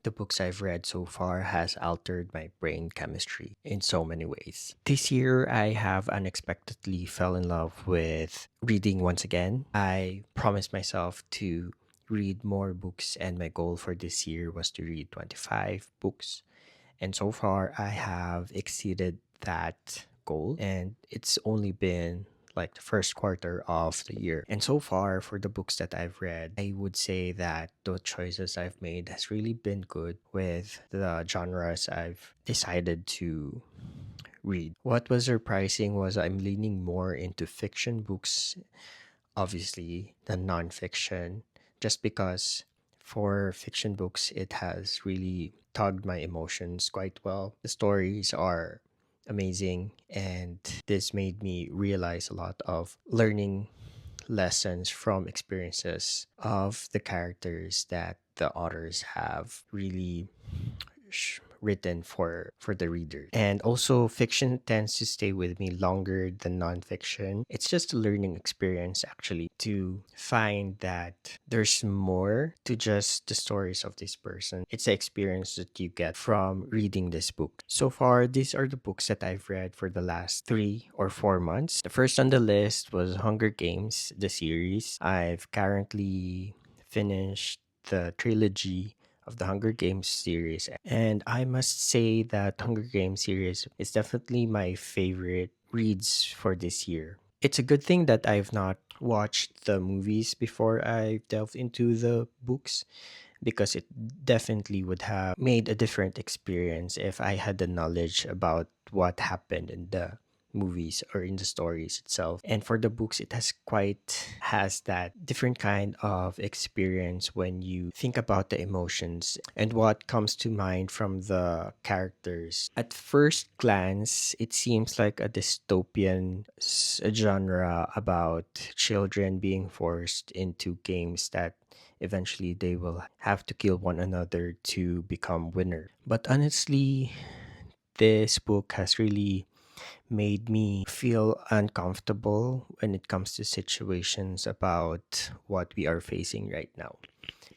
the books I've read so far has altered my brain chemistry in so many ways. This year, I have unexpectedly fell in love with reading once again. I promised myself to read more books, and my goal for this year was to read 25 books. And so far, I have exceeded that goal, and it's only been like the first quarter of the year. And so far, for the books that I've read, I would say that the choices I've made has really been good with the genres I've decided to read. What was surprising was I'm leaning more into fiction books, obviously, than nonfiction, just because for fiction books, it has really tugged my emotions quite well. The stories are amazing, and this made me realize a lot of learning lessons from experiences of the characters that the authors have really written for the reader. And also, fiction tends to stay with me longer than nonfiction. It's just a learning experience, actually, to find that there's more to just the stories of this person. It's the experience that you get from reading this book. So far, these are the books that I've read for the last 3 or 4 months. The first on the list was Hunger Games, the series. I've currently finished the trilogy of the Hunger Games series. And I must say that Hunger Games series is definitely my favorite reads for this year. It's a good thing that I've not watched the movies before I delved into the books, because it definitely would have made a different experience if I had the knowledge about what happened in the movies or in the stories itself. And for the books, it has that different kind of experience when you think about the emotions and what comes to mind from the characters. At first glance, it seems like a dystopian genre about children being forced into games that eventually they will have to kill one another to become winner. But honestly, this book has really made me feel uncomfortable when it comes to situations about what we are facing right now.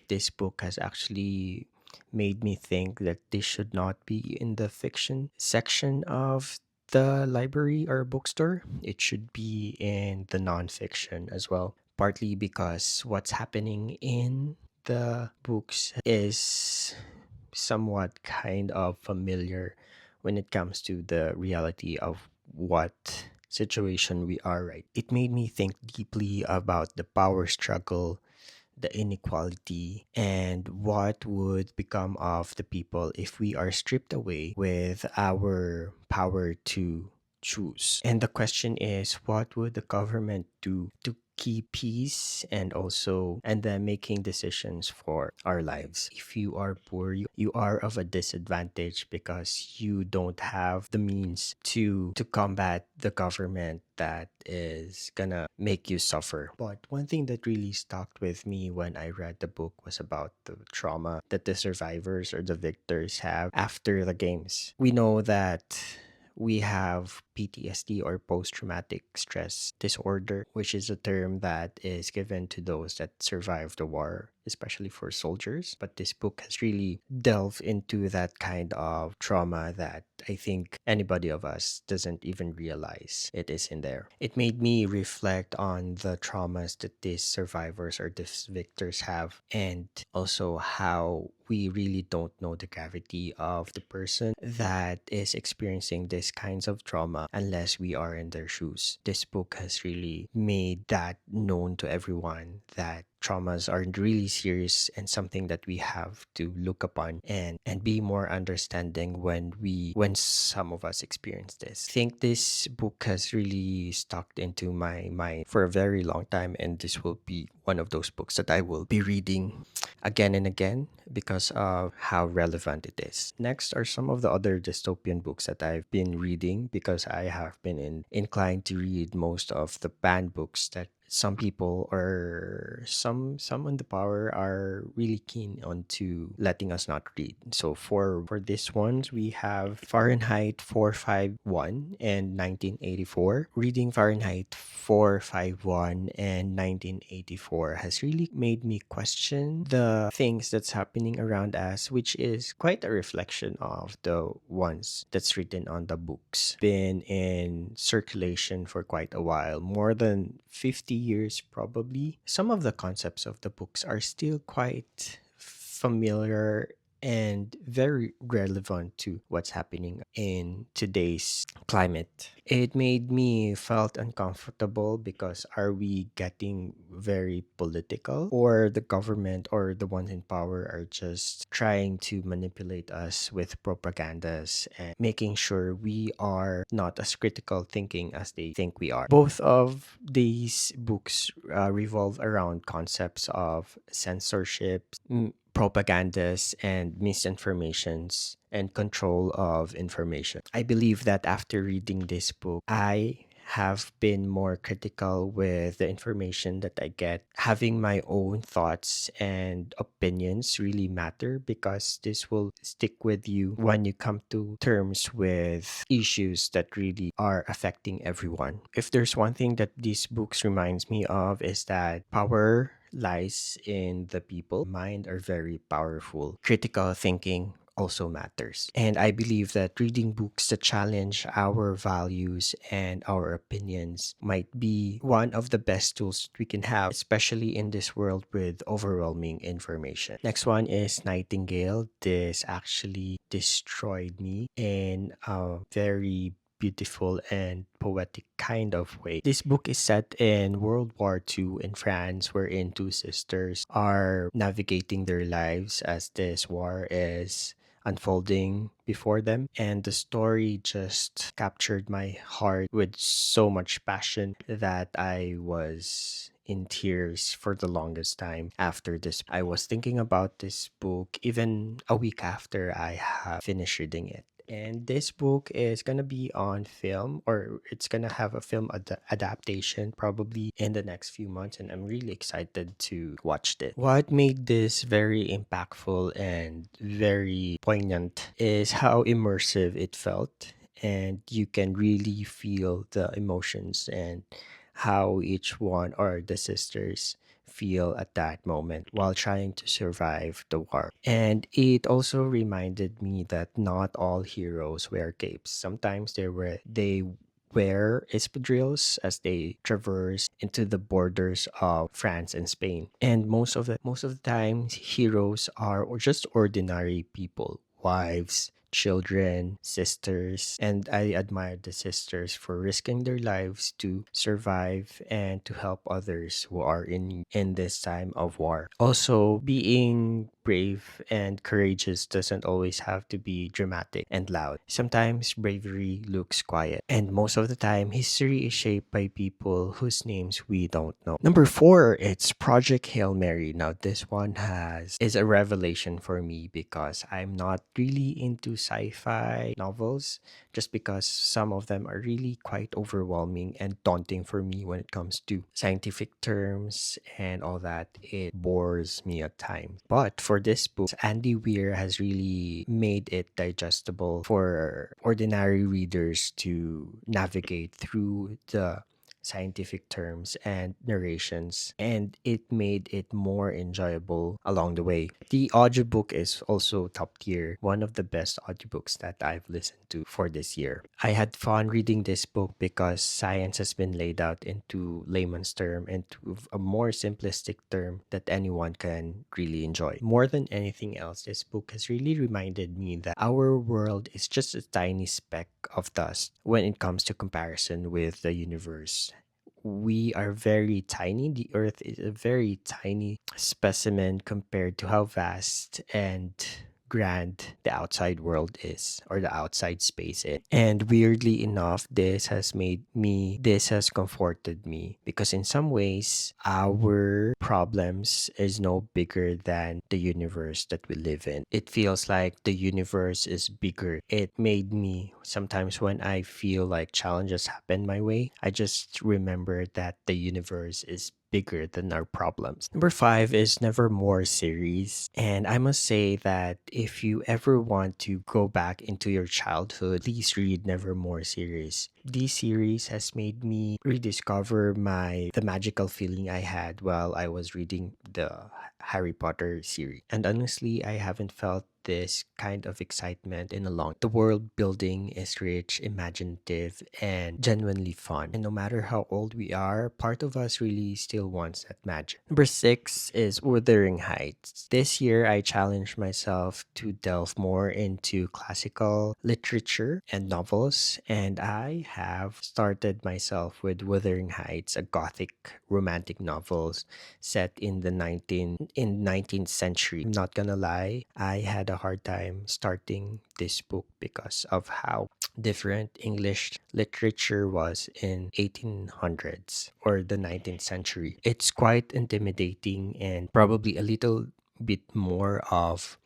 This book has actually made me think that this should not be in the fiction section of the library or bookstore. It should be in the nonfiction as well. Partly because what's happening in the books is somewhat kind of familiar when it comes to the reality of what situation we are, right? It made me think deeply about the power struggle, the inequality, and what would become of the people if we are stripped away with our power to choose. And the question is, what would the government do to keep peace, and also and then making decisions for our lives? If you are poor, you are of a disadvantage because you don't have the means to combat the government that is gonna make you suffer. But one thing that really stuck with me when I read the book was about the trauma that the survivors or the victors have after the games. We know that we have PTSD, or post traumatic stress disorder, which is a term that is given to those that survive the war, especially for soldiers. But this book has really delved into that kind of trauma that I think anybody of us doesn't even realize it is in there. It made me reflect on the traumas that these survivors or these victors have, and also how we really don't know the gravity of the person that is experiencing these kinds of trauma unless we are in their shoes. This book has really made that known to everyone that traumas are really serious and something that we have to look upon, and be more understanding when some of us experience this. I think this book has really stuck into my mind for a very long time, and this will be one of those books that I will be reading again and again because of how relevant it is. Next are some of the other dystopian books that I've been reading, because I have been inclined to read most of the banned books that some people or some in the power are really keen on to letting us not read. So for this ones, we have Fahrenheit 451 and 1984. Reading Fahrenheit 451 and 1984 has really made me question the things that's happening around us, which is quite a reflection of the ones that's written on the books. Been in circulation for quite a while, more than 50 years probably. Some of the concepts of the books are still quite familiar and very relevant to what's happening in today's climate. It made me felt uncomfortable because are we getting very political, or the government or the ones in power are just trying to manipulate us with propagandas and making sure we are not as critical thinking as they think we are. Both of these books revolve around concepts of censorship, propagandas, and misinformations and control of information. I believe that after reading this book, I have been more critical with the information that I get. Having my own thoughts and opinions really matter because this will stick with you when you come to terms with issues that really are affecting everyone. If there's one thing that these books reminds me of is that power lies in the people. Mind are very powerful. Critical thinking also matters. And I believe that reading books that challenge our values and our opinions might be one of the best tools we can have, especially in this world with overwhelming information. Next one is Nightingale. This actually destroyed me in a very beautiful and poetic kind of way. This book is set in World War II in France, wherein two sisters are navigating their lives as this war is unfolding before them. And the story just captured my heart with so much passion that I was in tears for the longest time after this. I was thinking about this book even a week after I have finished reading it. And this book is gonna be on film, or it's gonna have a film adaptation probably in the next few months, and I'm really excited to watch it. What made this very impactful and very poignant is how immersive it felt, and you can really feel the emotions and how each one or the sisters feel at that moment while trying to survive the war. And it also reminded me that not all heroes wear capes. Sometimes they wear espadrilles as they traverse into the borders of France and Spain. And most of the time heroes are just ordinary people, wives, children, sisters, and I admire the sisters for risking their lives to survive and to help others who are in this time of war. Also, being brave and courageous doesn't always have to be dramatic and loud. Sometimes bravery looks quiet, and most of the time history is shaped by people whose names we don't know. Number 4, it's Project Hail Mary. Now this one has is a revelation for me because I'm not really into sci-fi novels, just because some of them are really quite overwhelming and daunting for me when it comes to scientific terms and all that. It bores me at times. But for this book, Andy Weir has really made it digestible for ordinary readers to navigate through the scientific terms and narrations, and it made it more enjoyable along the way. The audiobook is also top tier, one of the best audiobooks that I've listened to for this year. I had fun reading this book because science has been laid out into layman's term and to a more simplistic term that anyone can really enjoy. More than anything else, this book has really reminded me that our world is just a tiny speck of dust when it comes to comparison with the universe. We are very tiny. The earth is a very tiny specimen compared to how vast and grand the outside world is, or the outside space is. And weirdly enough, this has comforted me, because in some ways, our problems is no bigger than the universe that we live in. It feels like the universe is bigger. It made me sometimes, when I feel like challenges happen my way, I just remember that the universe is bigger than our problems. Number five is Nevermore series. And I must say that if you ever want to go back into your childhood, please read Nevermore series. This series has made me rediscover the magical feeling I had while I was reading the Harry Potter series. And honestly, I haven't felt this kind of excitement in a long. The world building is rich, imaginative, and genuinely fun. And no matter how old we are, part of us really still wants that magic. Number six is Wuthering Heights. This year, I challenged myself to delve more into classical literature and novels, and I have started myself with Wuthering Heights, a gothic romantic novel set in the 19th century. I'm not gonna lie, I had a hard time starting this book because of how different English literature was in 1800s or the 19th century. It's quite intimidating and probably a little bit more of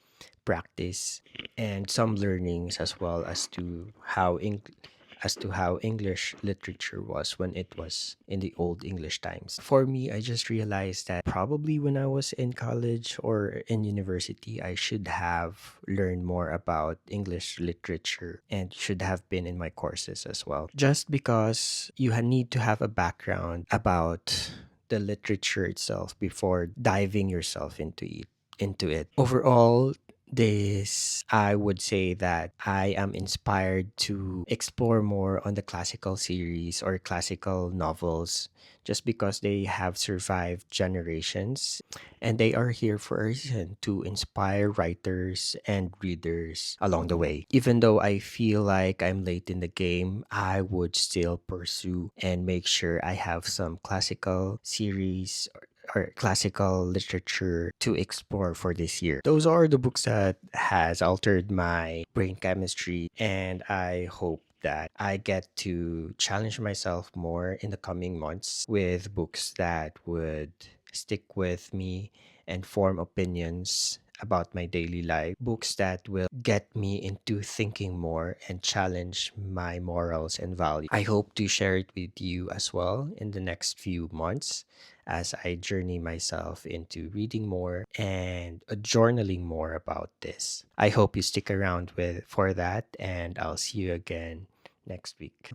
practice and some learnings, as well as to how English literature was when it was in the old English times. For me, I just realized that probably when I was in college or in university, I should have learned more about English literature and should have been in my courses as well. Just because you need to have a background about the literature itself before diving yourself into it. Overall, this I would say that I am inspired to explore more on the classical series or classical novels, just because they have survived generations and they are here for a reason, to inspire writers and readers along the way. Even though I feel like I'm late in the game, I would still pursue and make sure I have some classical series or classical literature to explore for this year. Those are the books that has altered my brain chemistry, and I hope that I get to challenge myself more in the coming months with books that would stick with me and form opinions about my daily life, books that will get me into thinking more and challenge my morals and values. I hope to share it with you as well in the next few months as I journey myself into reading more and journaling more about this. I hope you stick around with for that, and I'll see you again next week.